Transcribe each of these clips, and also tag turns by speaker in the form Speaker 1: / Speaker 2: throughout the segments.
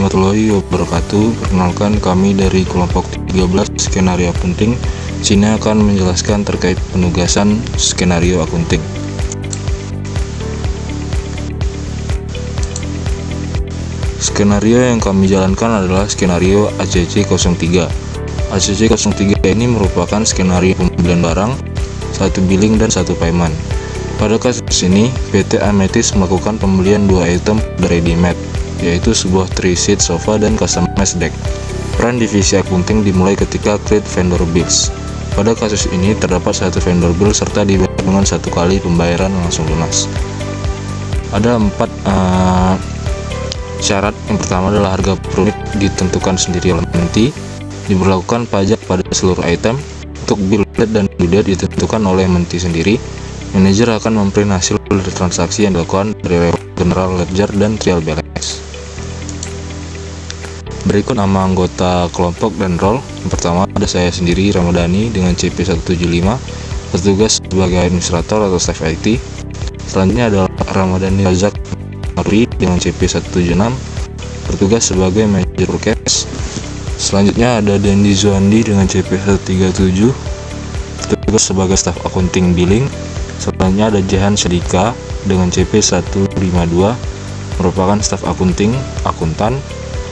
Speaker 1: warahmatullahi wabarakatuh. Perkenalkan, kami dari kelompok 13 skenario akunting. Sini akan menjelaskan terkait penugasan skenario akunting. Skenario yang kami jalankan adalah skenario ACC03. ACC03 ini merupakan skenario pembelian barang, satu billing dan satu payment. Pada kasus ini, PT Amethyst melakukan pembelian 2 item ready-made, yaitu sebuah 3-seat sofa dan customized deck. Peran divisi akunting dimulai ketika create vendor bills. Pada kasus ini terdapat satu vendor bill serta dibayar dengan 1 kali pembayaran langsung lunas. Ada 4 syarat. Yang pertama adalah harga per unit ditentukan sendiri oleh menti, diberlakukan pajak pada seluruh item. Untuk bill date dan due date ditentukan oleh menti sendiri. Manajer akan memprint hasil dari transaksi yang dilakukan dari general ledger dan trial balance. Berikut nama anggota kelompok dan role. Yang pertama ada saya sendiri, Ramadhani, dengan CP175, bertugas sebagai administrator atau staff IT. Selanjutnya adalah Ramadhani Razak Nuri dengan CP176, bertugas sebagai manajer forecast. Selanjutnya ada Dendi Zuandi dengan CP137, bertugas sebagai staff accounting billing. Selanjutnya ada Jehan Sedika dengan CP152, merupakan staf akunting akuntan.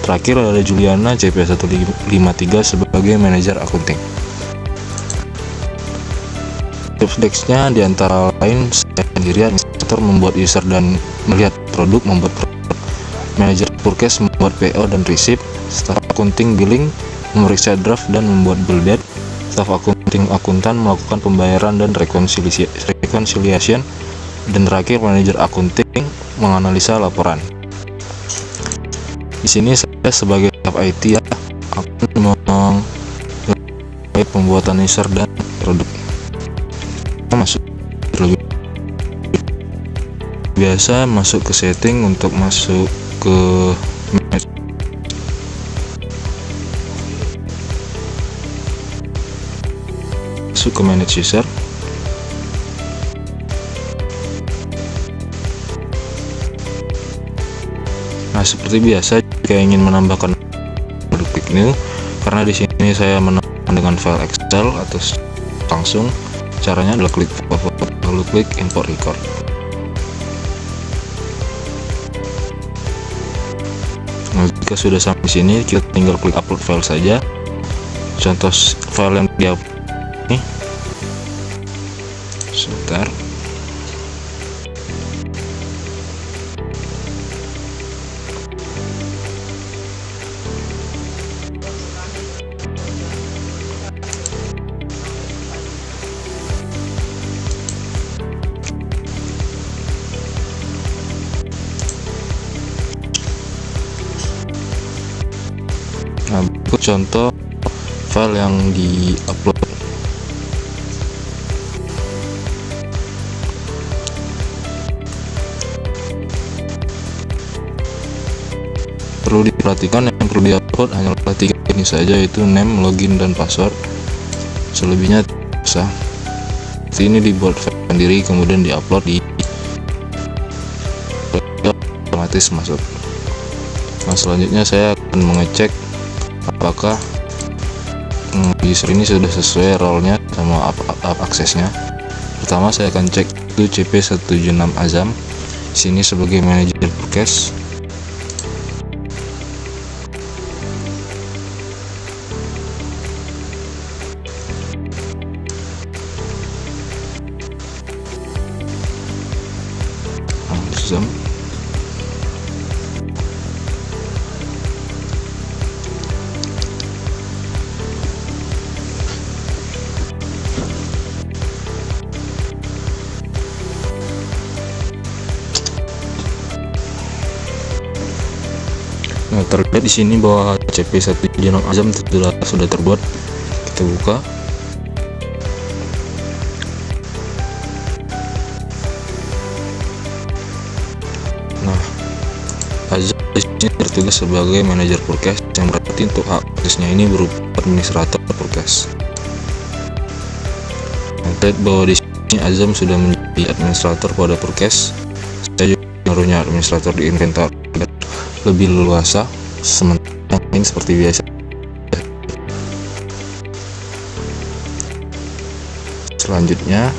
Speaker 1: Terakhir ada Juliana CP153 sebagai manajer akunting. Tips desk-nya diantara lain saya sendiri administrator membuat user dan melihat produk, membuat produk. Manajer forecast membuat PO dan receipt. Staf akunting billing memeriksa draft dan membuat bill date. Staf akunting akuntan melakukan pembayaran dan reconciliation, dan terakhir manajer akunting menganalisa laporan. Di sini saya sebagai staf IT akan membuat pembuatan user dan produk. Masuk lebih biasa, masuk ke setting untuk masuk ke manage user. Nah, seperti biasa, jika ingin menambahkan produk, klik new. Karena di sini saya menambahkan dengan file Excel atau langsung, caranya adalah klik lalu klik import record. Nah, jika sudah sampai sini, kita tinggal klik upload file saja. Contoh file yang di-upload ini. Sebentar. Nah, berikut contoh file yang di-upload. Perlu diperhatikan, yang perlu di-upload hanyalah 3 ini saja, yaitu name, login, dan password. Selebihnya bisa. Ini dibuat file sendiri kemudian di-upload di otomatis masuk. Nah, selanjutnya saya akan mengecek apakah user ini sudah sesuai role-nya sama aksesnya. Pertama saya akan cek itu CP176 Azam. Sini sebagai manajer forecast. Azam. Nah, terlihat di sini bahwa CP176 Azam sudah terbuat. Kita buka. Nah, Azam di sini bertugas sebagai manajer forecast, yang berarti untuk aksesnya ini berupa administrator forecast. Lihat bahwa di sini Azam sudah menjadi administrator pada forecast. Saya juga menaruhnya administrator di inventory lebih leluasa. sementara yang lain seperti biasa. Selanjutnya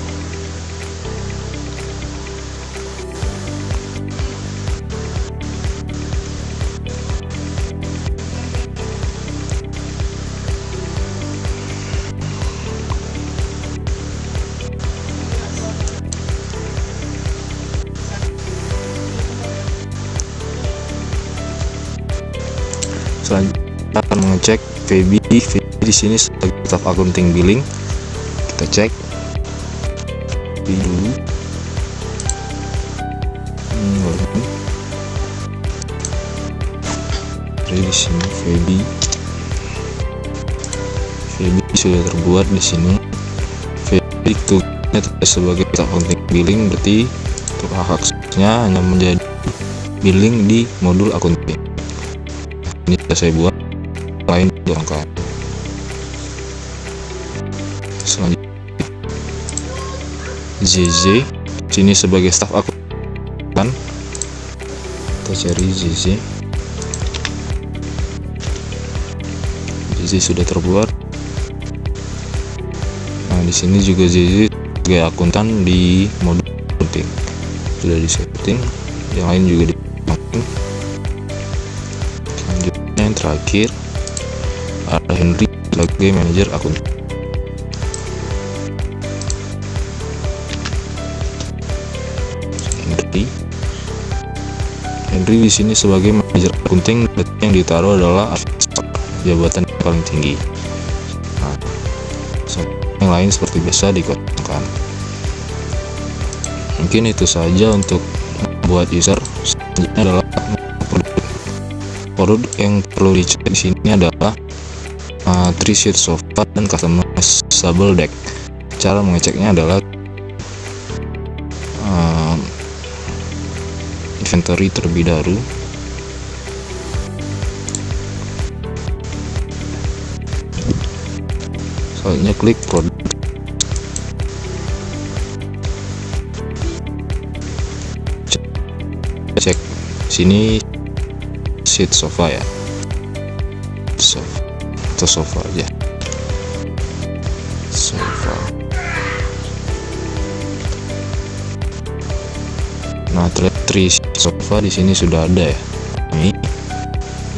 Speaker 1: kita akan mengecek VB di sini sebagai staf accounting billing. Kita cek dulu. Jadi di sini VB sudah terbuat di sini. VB tugasnya sebagai staf accounting billing, berarti untuk aksesnya hanya menjadi billing di modul accounting. Ini sudah saya buat, lain dilangkan. Selanjutnya ZZ sini sebagai staf akuntan. Kita cari ZZ sudah terbuat. Nah, di sini juga ZZ sebagai akuntan di modul accounting sudah disetting, yang lain juga disetting. Selanjutnya yang terakhir ada Henry sebagai manajer akuntan. Henry di sini sebagai manajer accounting, yang ditaruh adalah jabatan yang paling tinggi. Nah, yang lain seperti biasa dikosongkan. Mungkin itu saja untuk membuat user. Selanjutnya adalah produk yang perlu dicek di sini adalah 3-sheet sofa dan customizable deck. Cara mengeceknya adalah inventory terlebih dahulu. Selanjutnya klik produk. Cek sini sheet sofa ya, sofa aja, sofa. Nah, sofa di sini sudah ada ya. Ini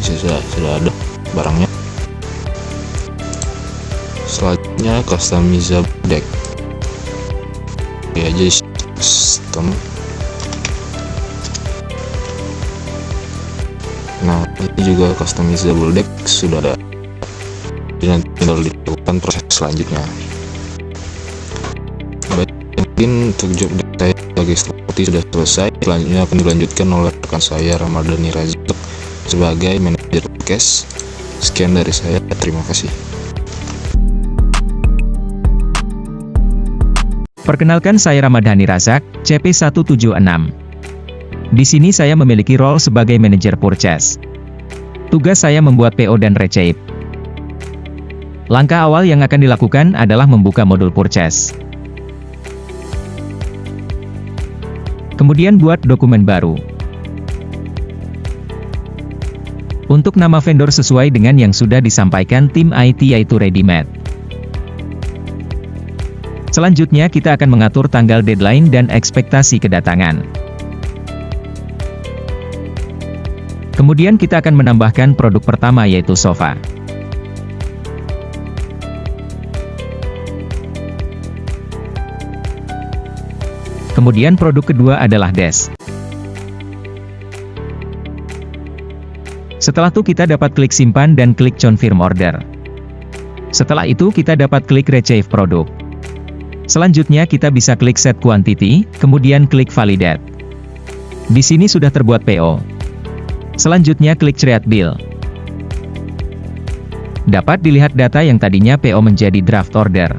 Speaker 1: sudah ada barangnya. Selanjutnya customizable deck. Ya, aja custom. Nah, ini juga customizable deck sudah ada. Dan tinggal dilakukan proses selanjutnya. Baik, mungkin untuk job deck saya sebagai seperti sudah selesai. Selanjutnya akan dilanjutkan oleh rekan saya Ramadhani Razak sebagai manajer podcast. Sekian dari saya, terima kasih.
Speaker 2: Perkenalkan, saya Ramadhani Razak, CP176. Di sini saya memiliki role sebagai manajer purchase. Tugas saya membuat PO dan receipt. Langkah awal yang akan dilakukan adalah membuka modul purchase. Kemudian buat dokumen baru. Untuk nama vendor sesuai dengan yang sudah disampaikan tim IT, yaitu Readymade. Selanjutnya kita akan mengatur tanggal deadline dan ekspektasi kedatangan. Kemudian kita akan menambahkan produk pertama, yaitu sofa. Kemudian produk kedua adalah desk. Setelah itu kita dapat klik simpan dan klik confirm order. Setelah itu kita dapat klik retrieve produk. Selanjutnya kita bisa klik set quantity, kemudian klik validate. Di sini sudah terbuat PO. Selanjutnya klik create bill. Dapat dilihat data yang tadinya PO menjadi draft order.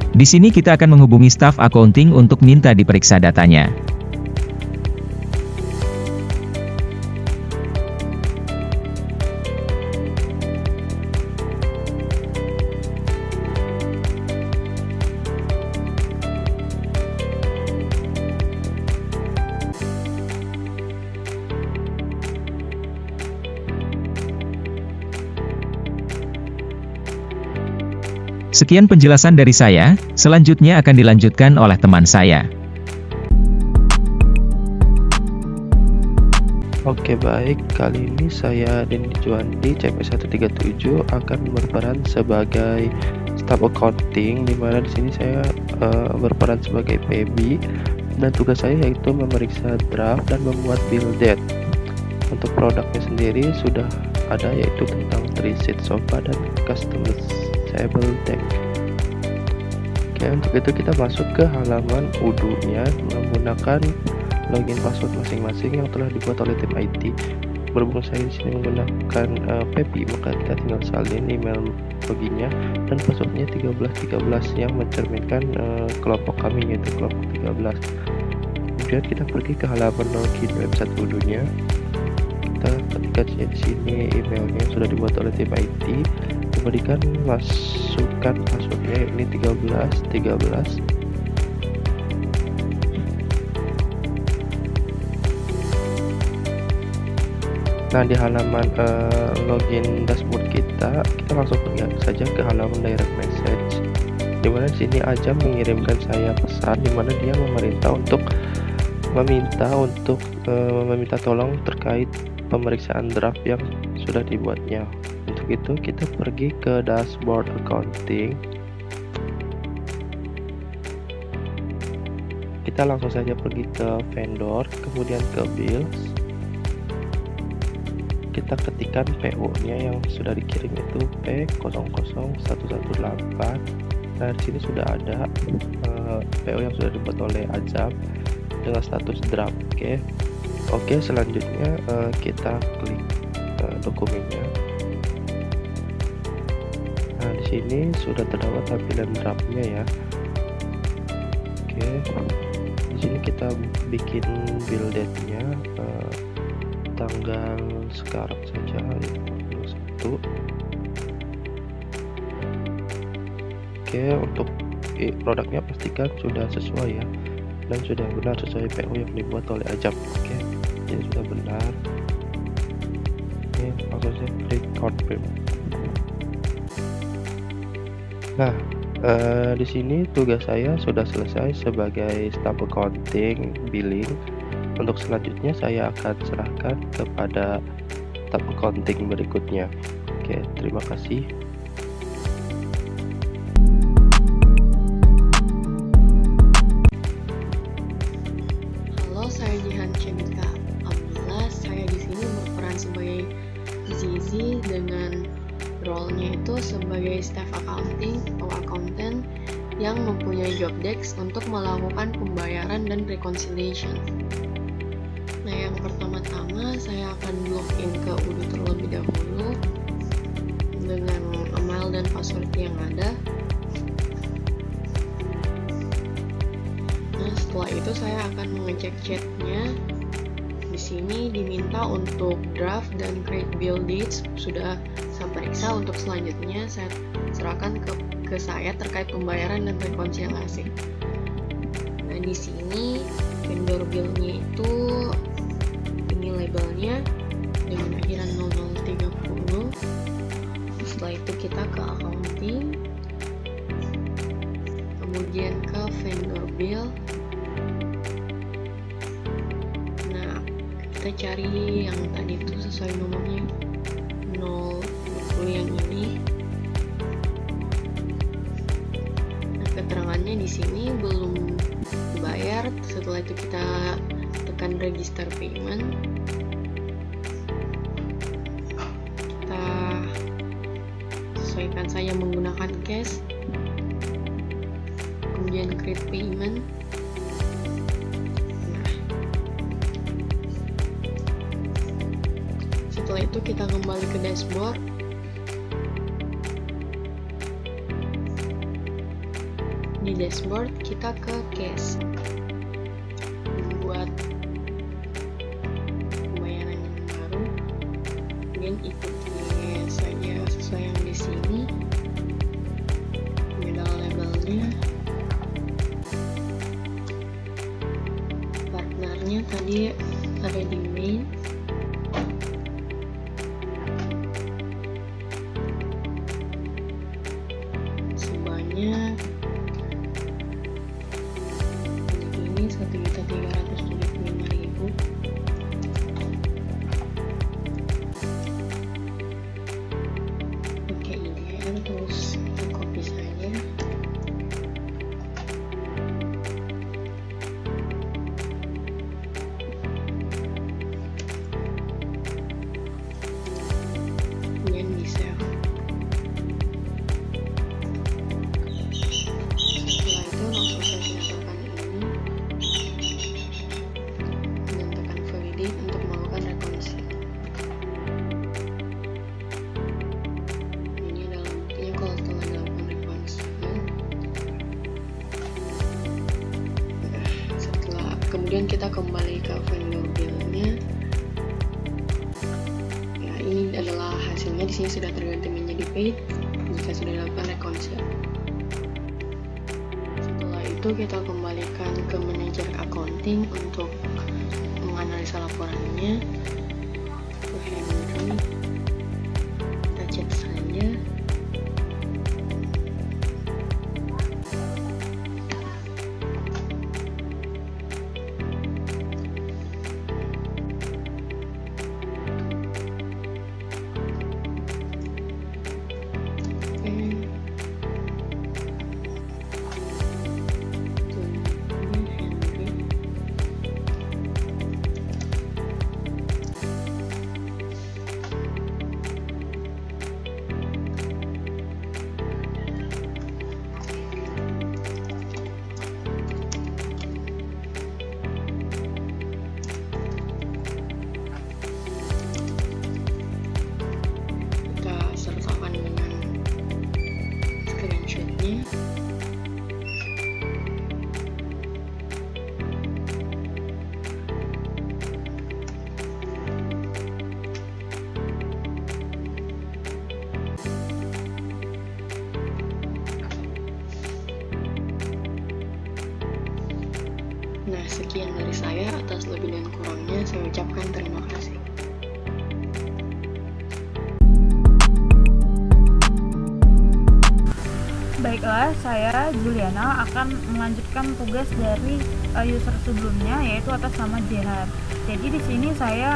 Speaker 2: Di sini kita akan menghubungi staf accounting untuk minta diperiksa datanya. Sekian penjelasan dari saya, selanjutnya akan dilanjutkan oleh teman saya.
Speaker 3: Oke baik, kali ini saya Denny Juandi CP137 akan berperan sebagai staf accounting, di mana di sini saya berperan sebagai PB dan tugas saya yaitu memeriksa draft dan membuat bill date. Untuk produknya sendiri sudah ada, yaitu tentang 3-seat sofa dan customizable deck. Oke, untuk itu kita masuk ke halaman Udo-nya menggunakan login password masing-masing yang telah dibuat oleh tim IT. Berhubung saya di sini menggunakan PEPI, maka kita tinggal salin email loginnya dan passwordnya 1313 yang mencerminkan kelompok kami, yaitu kelompok 13. Kemudian kita pergi ke halaman login website Udo-nya. Kita ketikkan di sini emailnya yang sudah dibuat oleh tim IT. Kemudian masukkan passwordnya, ini 1313. Nah, di halaman login dashboard kita langsung pergi saja ke halaman direct message, dimana di sini Ajam mengirimkan saya pesan, dimana dia meminta tolong terkait pemeriksaan draft yang sudah dibuatnya. Untuk itu kita pergi ke dashboard accounting. Kita langsung saja pergi ke vendor, kemudian ke bills. Kita ketikkan PO-nya yang sudah dikirim, itu P00118. Nah, di sini sudah ada PO yang sudah dibuat oleh Ajam dengan status draft. Oke, selanjutnya kita klik dokumennya. Nah, di sini sudah terdapat tampilan draftnya ya. Oke, di sini kita bikin bill date-nya tanggal sekarang saja, 21. Oke, untuk produknya pastikan sudah sesuai ya, dan sudah benar sesuai PO yang dibuat oleh Ajam. Oke, jadi sudah benar. Oke, langsung saja klik confirm. Nah, di sini tugas saya sudah selesai sebagai staf accounting billing. Untuk selanjutnya saya akan serahkan kepada staf accounting berikutnya. Oke, terima kasih.
Speaker 4: Halo, saya Jihan Cemika. Alhamdulillah, saya di sini berperan sebagai Zizi dengan role-nya itu sebagai staff accounting atau accountant yang mempunyai job desk untuk melakukan pembayaran dan reconciliation. Nah, yang pertama-tama saya akan login ke Udo terlebih dahulu dengan email dan password yang ada. Nah, setelah itu saya akan mengecek chatnya. Di sini diminta untuk draft dan create bill dates sudah saya periksa. Untuk selanjutnya saya serahkan ke saya terkait pembayaran dan rekonsiliasi. Nah, di sini vendor bill-nya itu ini labelnya dengan akhiran 0030. Setelah itu kita ke accounting, kemudian ke vendor bill. Nah, kita cari yang tadi itu sesuai nomornya 020 yang ini. Nah, keterangannya di sini belum dibayar. Setelah itu kita tekan register payment. Kita sesuaikan saja menggunakan cash, kemudian create payment. Nah, setelah itu kita kembali ke dashboard. Di dashboard kita ke cash, membuat pembayaran yang baru, kemudian ikuti saja sesuai yang di sini. Ini adalah labelnya, partnernya tadi ada di main. kemudian kita kembali ke vendor bill-nya. Ya, ini adalah hasilnya. Di sini sudah terganti menjadi paid jika sudah dilakukan reconcile. Setelah itu kita kembalikan ke manajer accounting untuk menganalisa laporannya. Ke Henry, kita cek saja. Kita sertakan dengan screenshotnya. Nah, sekian dari saya. Atas lebih dan kurangnya saya ucapkan terima kasih.
Speaker 5: Baiklah, saya Juliana akan melanjutkan tugas dari user sebelumnya, yaitu atas nama Jehan. Jadi di sini saya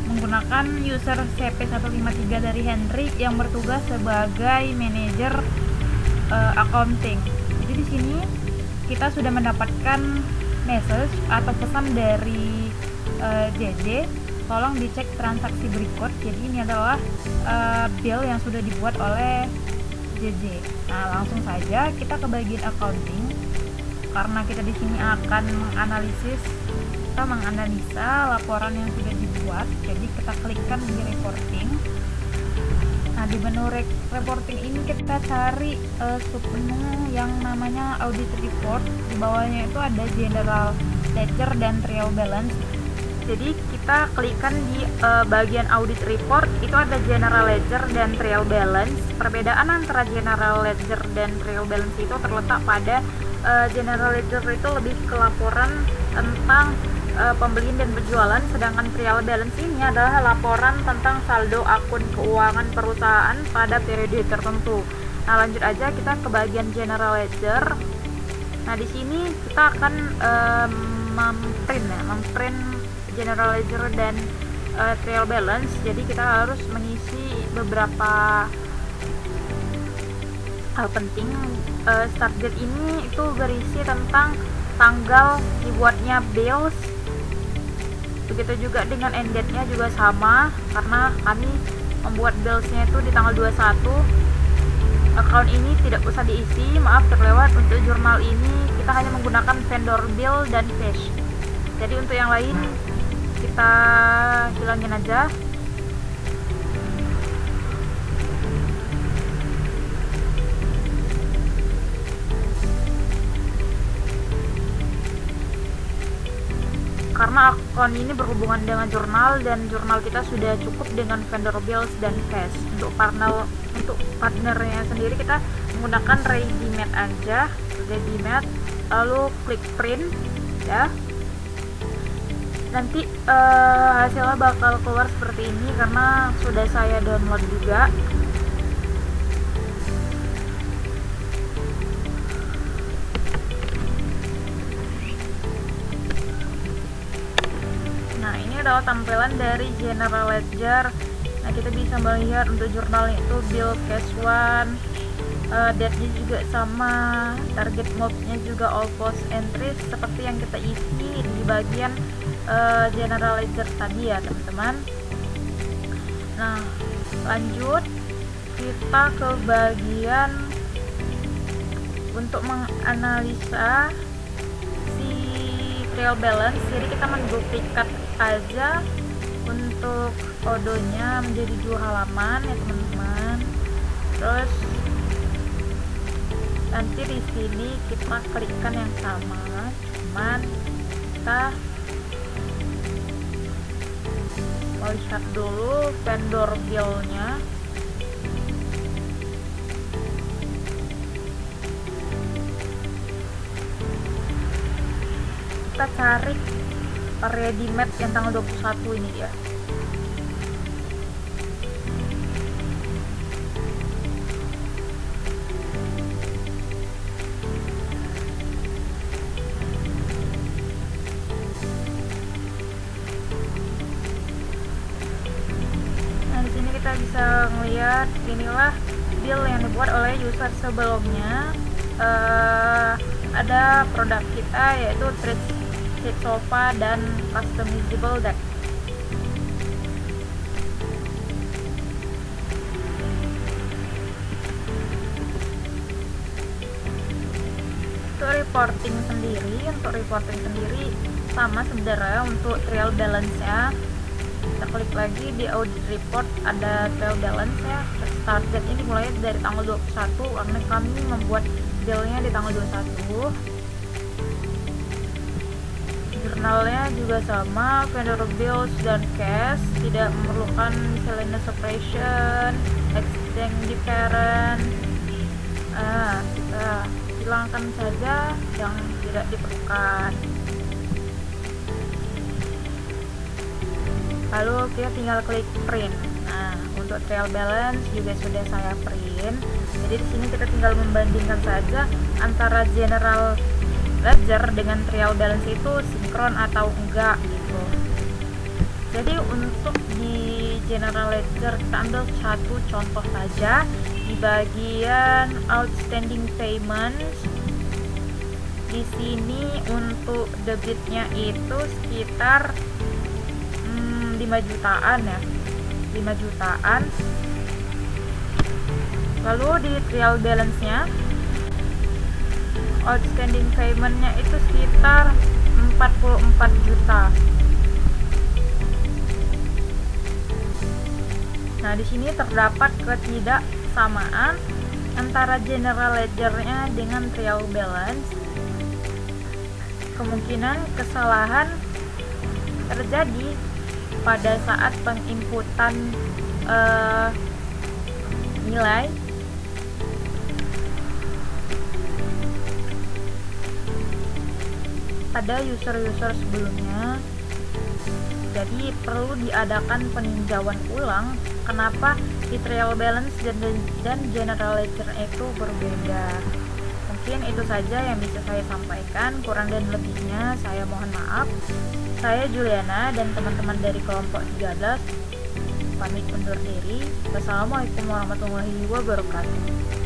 Speaker 5: menggunakan user CP153 dari Henry yang bertugas sebagai manajer accounting. Jadi di sini kita sudah mendapatkan message atau pesan dari JJ, tolong dicek transaksi berikut. Jadi ini adalah bill yang sudah dibuat oleh JJ. Nah, langsung saja kita ke bagian accounting. Karena kita di sini akan menganalisa laporan yang sudah dibuat. Jadi kita klikkan di reporting. Nah, di menu reporting ini kita cari submenu yang namanya audit report. Di bawahnya itu ada general ledger dan trial balance. Jadi kita klikkan di bagian audit report, itu ada general ledger dan trial balance. Perbedaan antara general ledger dan trial balance itu terletak pada general ledger itu lebih ke laporan tentang pembelian dan penjualan, sedangkan trial balance ini adalah laporan tentang saldo akun keuangan perusahaan pada periode tertentu. Nah, lanjut aja kita ke bagian general ledger. Nah, di sini kita akan memprint general ledger dan trial balance. Jadi kita harus mengisi beberapa hal penting. Start date ini itu berisi tentang tanggal dibuatnya bills. Begitu juga dengan end date-nya juga sama, karena kami membuat bills-nya itu di tanggal 21. Account ini tidak usah diisi, maaf terlewat. Untuk jurnal ini kita hanya menggunakan vendor bill dan cash. Jadi untuk yang lain kita hilangin aja. Karena akun ini berhubungan dengan jurnal dan jurnal kita sudah cukup dengan vendor bills dan cash. Untuk partnernya sendiri kita menggunakan ready-made aja, ready-made, lalu klik print ya. Nanti hasilnya bakal keluar seperti ini karena sudah saya download juga. Nah, ini adalah tampilan dari general ledger. Nah, kita bisa melihat untuk jurnalnya itu bill cash one, date-nya juga sama, target mode-nya juga all post entries seperti yang kita isi di bagian general ledger tadi ya teman-teman. Nah, lanjut kita ke bagian untuk menganalisa si trial balance. Jadi kita menduplikat aja untuk odonya menjadi 2 halaman ya teman-teman. Terus nanti di sini kita klikkan yang sama, cuman kita lihat dulu vendor bill-nya. Kita cari ready made yang tanggal 21 ini dia. Kita bisa melihat inilah bill yang dibuat oleh user sebelumnya. Ada produk kita yaitu treat sofa dan customizable deck. Untuk reporting sendiri sama sebenarnya. Untuk trial balance nya kita klik lagi di audit report, ada trial balance ya. Start date ini mulai dari tanggal 21 karena kami membuat billnya di tanggal 21. Jurnalnya juga sama, vendor bills dan cash, tidak memerlukan miscellaneous operation, exchange different. Kita hilangkan saja yang tidak diperlukan. Lalu kita tinggal klik print. Nah, untuk trial balance juga sudah saya print. Jadi di sini kita tinggal membandingkan saja antara general ledger dengan trial balance itu sinkron atau enggak gitu. Jadi untuk di general ledger kita ambil satu contoh saja di bagian outstanding payments. Di sini untuk debitnya itu sekitar 5 jutaan ya, 5 jutaan. Lalu di trial balance nya outstanding payment-nya itu sekitar 44 juta. Nah, di sini terdapat ketidaksamaan antara general ledger-nya dengan trial balance. Kemungkinan kesalahan terjadi pada saat penginputan nilai pada user-user sebelumnya. Jadi perlu diadakan peninjauan ulang kenapa di trial balance dan general ledger itu berbeda. Mungkin itu saja yang bisa saya sampaikan, kurang dan lebihnya saya mohon maaf. Saya Juliana dan teman-teman dari kelompok 13 pamit undur diri. Wassalamualaikum warahmatullahi wabarakatuh.